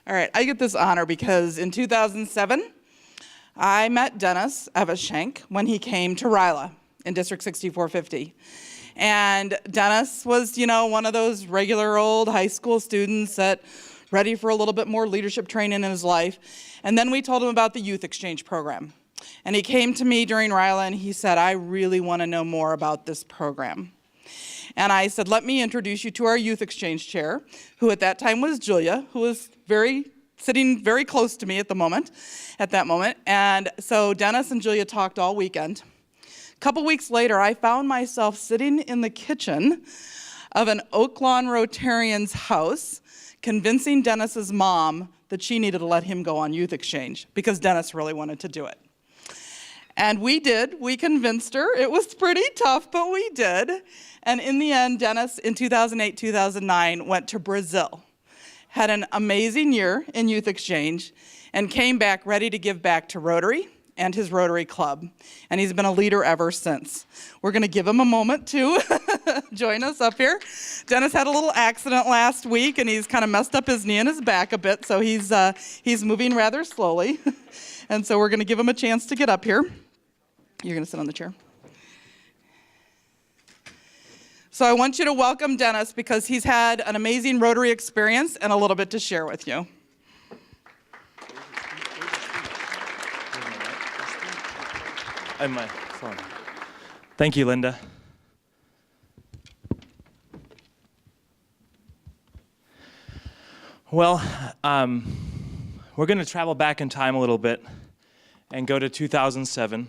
All right, I get this honor because in 2007, I met Dennis Evashenk when he came to RYLA in District 6450. And Dennis was, one of those regular old high school students that ready for a little bit more leadership training in his life. And then we told him about the youth exchange program. And he came to me during RYLA and he said, I really want to know more about this program. And I said, let me introduce you to our youth exchange chair, who at that time was Julia, who was sitting very close to me at that moment. And so Dennis and Julia talked all weekend. A couple weeks later, I found myself sitting in the kitchen of an Oak Lawn Rotarian's house, convincing Dennis's mom that she needed to let him go on youth exchange because Dennis really wanted to do it. And we did. We convinced her. It was pretty tough, but we did. And in the end, Dennis, in 2008, 2009, went to Brazil, had an amazing year in youth exchange, and came back ready to give back to Rotary and his Rotary Club. And he's been a leader ever since. We're going to give him a moment to join us up here. Dennis had a little accident last week, and he's kind of messed up his knee and his back a bit, so he's moving rather slowly. And so we're going to give him a chance to get up here. You're going to sit on the chair. So I want you to welcome Dennis because he's had an amazing Rotary experience and a little bit to share with you. And my phone. Thank you, Linda. Well, we're going to travel back in time a little bit and go to 2007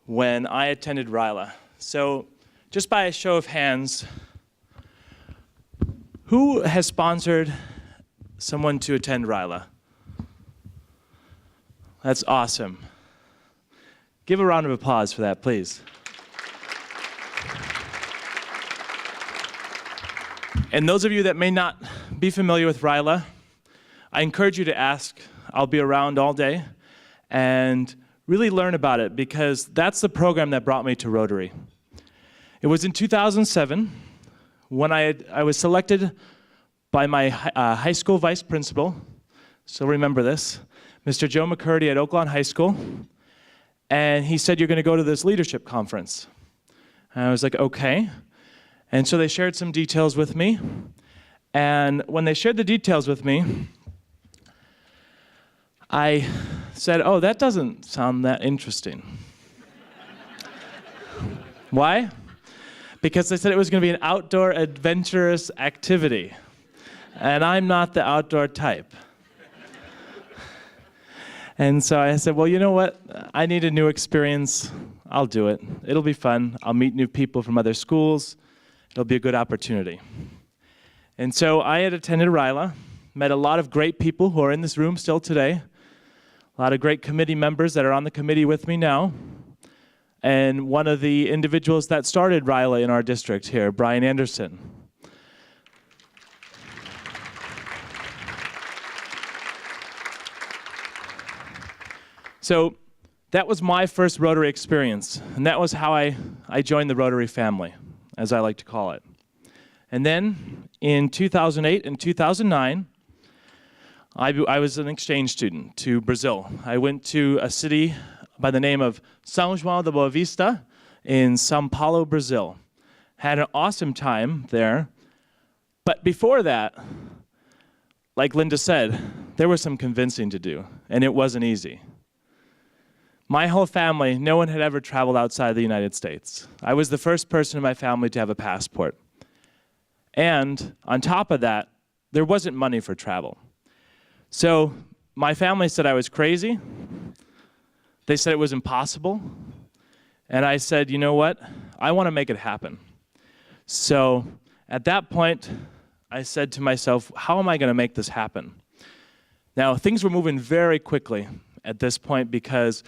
when I attended RYLA. So just by a show of hands, who has sponsored someone to attend RYLA? That's awesome. Give a round of applause for that, please. And those of you that may not be familiar with RYLA, I encourage you to ask. I'll be around all day and really learn about it because that's the program that brought me to Rotary. It was in 2007 when I was selected by my high school vice principal, so remember this, Mr. Joe McCurdy at Oak Lawn High School, and he said, you're going to go to this leadership conference. And I was like, okay. And so they shared some details with me, and when they shared the details with me, I said, oh, that doesn't sound that interesting. Why? Because they said it was going to be an outdoor adventurous activity. And I'm not the outdoor type. And so I said, well, you know what? I need a new experience. I'll do it. It'll be fun. I'll meet new people from other schools. It'll be a good opportunity. And so I had attended RYLA, met a lot of great people who are in this room still today, a lot of great committee members that are on the committee with me now, and one of the individuals that started RYLA in our district here, Brian Anderson. So that was my first Rotary experience, and that was how I joined the Rotary family, as I like to call it. And then in 2008 and 2009, I was an exchange student to Brazil. I went to a city by the name of São João da Boa Vista in São Paulo, Brazil. Had an awesome time there. But before that, like Linda said, there was some convincing to do, and it wasn't easy. My whole family, no one had ever traveled outside the United States. I was the first person in my family to have a passport. And on top of that, there wasn't money for travel. So my family said I was crazy. They said it was impossible. And I said, you know what? I want to make it happen. So at that point, I said to myself, how am I going to make this happen? Now, things were moving very quickly at this point because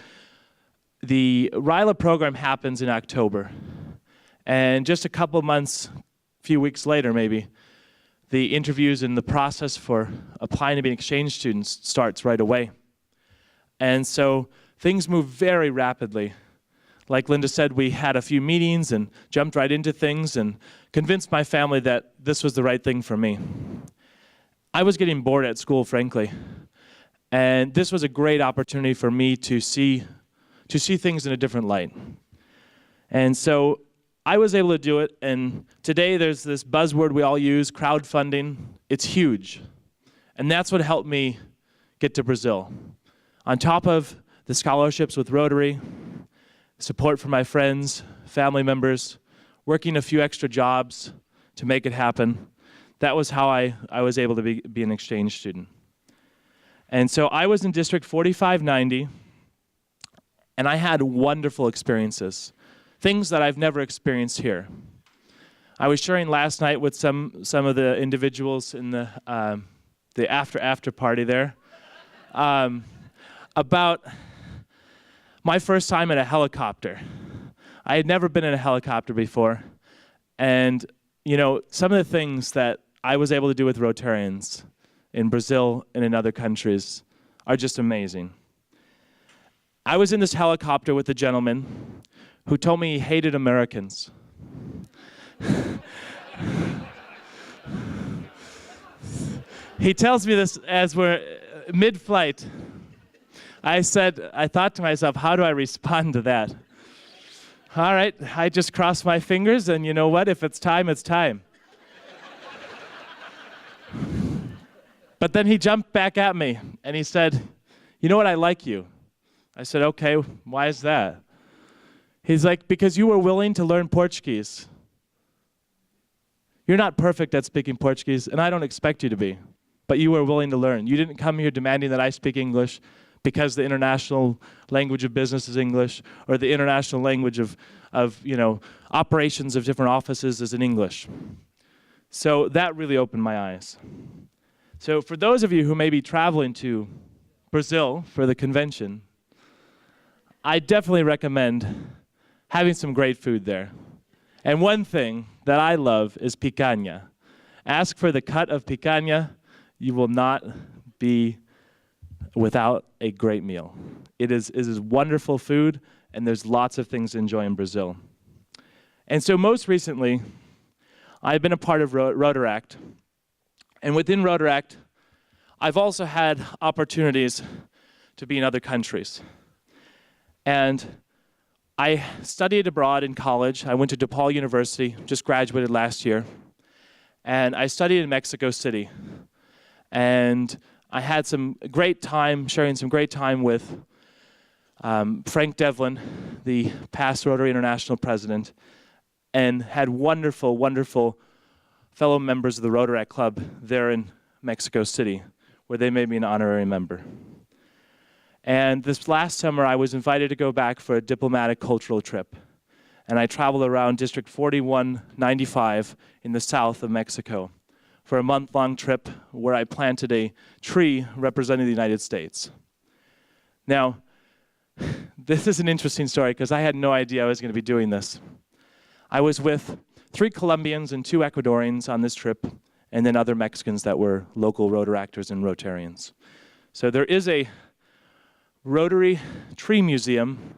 the RYLA program happens in October. And just a couple months, a few weeks later maybe, the interviews and the process for applying to be an exchange student starts right away. And so things move very rapidly. Like Linda said, we had a few meetings and jumped right into things and convinced my family that this was the right thing for me. I was getting bored at school, frankly. And this was a great opportunity for me to see things in a different light. And so I was able to do it, and today there's this buzzword we all use, crowdfunding. It's huge. And that's what helped me get to Brazil. On top of the scholarships with Rotary, support from my friends, family members, working a few extra jobs to make it happen, that was how I was able to be an exchange student. And so I was in District 4590, and I had wonderful experiences, things that I've never experienced here. I was sharing last night with some of the individuals in the after party there about my first time in a helicopter. I had never been in a helicopter before, and you know, some of the things that I was able to do with Rotarians in Brazil and in other countries are just amazing. I was in this helicopter with a gentleman who told me he hated Americans. He tells me this as we're mid-flight. I thought to myself, how do I respond to that? All right, I just crossed my fingers, and you know what? If it's time, it's time. But then he jumped back at me, and he said, you know what, I like you. I said, okay, why is that? He's like, because you were willing to learn Portuguese. You're not perfect at speaking Portuguese, and I don't expect you to be, but you were willing to learn. You didn't come here demanding that I speak English because the international language of business is English, or the international language of you know, operations of different offices is in English. So that really opened my eyes. So for those of you who may be traveling to Brazil for the convention, I definitely recommend having some great food there. And one thing that I love is picanha. Ask for the cut of picanha. You will not be without a great meal. It is wonderful food, and there's lots of things to enjoy in Brazil. And so most recently, I've been a part of Rotaract. And within Rotaract, I've also had opportunities to be in other countries. And I studied abroad in college. I went to DePaul University, just graduated last year. And I studied in Mexico City. And I had some great time, sharing some great time with Frank Devlin, the past Rotary International president, and had wonderful, wonderful fellow members of the Rotaract Club there in Mexico City, where they made me an honorary member. And this last summer, I was invited to go back for a diplomatic cultural trip. And I traveled around District 4195 in the south of Mexico for a month-long trip where I planted a tree representing the United States. Now, this is an interesting story because I had no idea I was going to be doing this. I was with 3 Colombians and 2 Ecuadorians on this trip, and then other Mexicans that were local Rotaractors and Rotarians. So there is a Rotary Tree Museum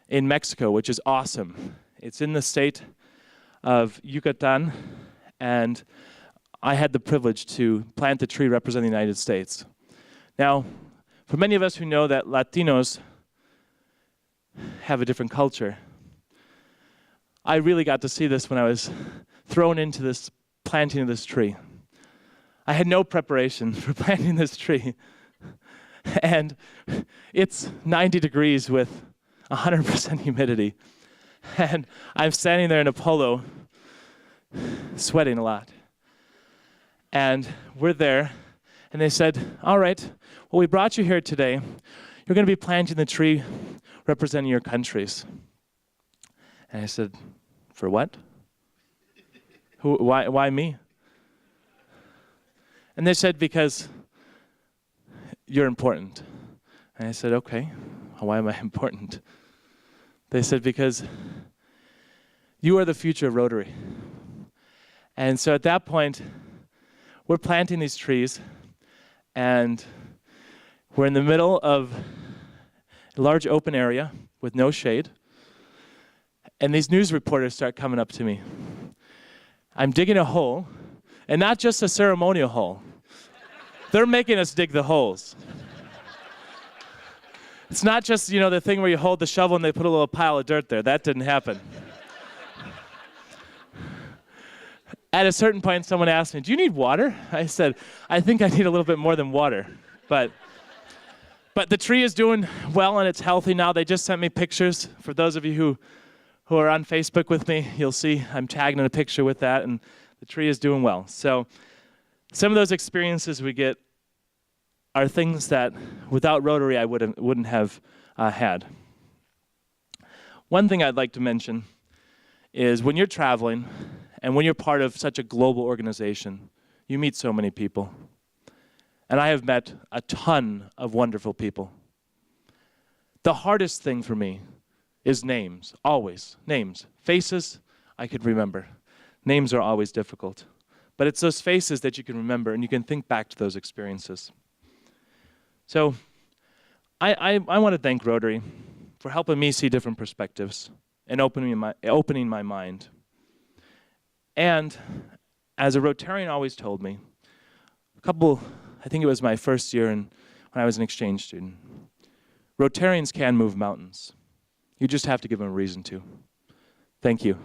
in Mexico, which is awesome. It's in the state of Yucatan, and I had the privilege to plant the tree representing the United States. Now, for many of us who know that Latinos have a different culture, I really got to see this when I was thrown into this planting of this tree. I had no preparation for planting this tree. And it's 90 degrees with 100% humidity. And I'm standing there in a polo, sweating a lot. And we're there, and they said, all right, well, we brought you here today. You're going to be planting the tree representing your countries. And I said, for what? Why me? And they said, because you're important. And I said, okay, why am I important? They said, because you are the future of Rotary. And so at that point, we're planting these trees, and we're in the middle of a large open area with no shade, and these news reporters start coming up to me. I'm digging a hole, and not just a ceremonial hole. They're making us dig the holes. It's not just, the thing where you hold the shovel and they put a little pile of dirt there. That didn't happen. At a certain point, someone asked me, "Do you need water?" I said, "I think I need a little bit more than water." But the tree is doing well and it's healthy now. They just sent me pictures. For those of you who are on Facebook with me, you'll see I'm tagged in a picture with that, and the tree is doing well. So some of those experiences we get are things that without Rotary I wouldn't have had. One thing I'd like to mention is when you're traveling and when you're part of such a global organization, you meet so many people. And I have met a ton of wonderful people. The hardest thing for me is names, always. Names. Faces, I could remember. Names are always difficult. But it's those faces that you can remember, and you can think back to those experiences. So I want to thank Rotary for helping me see different perspectives and opening my mind. And as a Rotarian always told me, I think it was my first year when I was an exchange student, Rotarians can move mountains. You just have to give them a reason to. Thank you.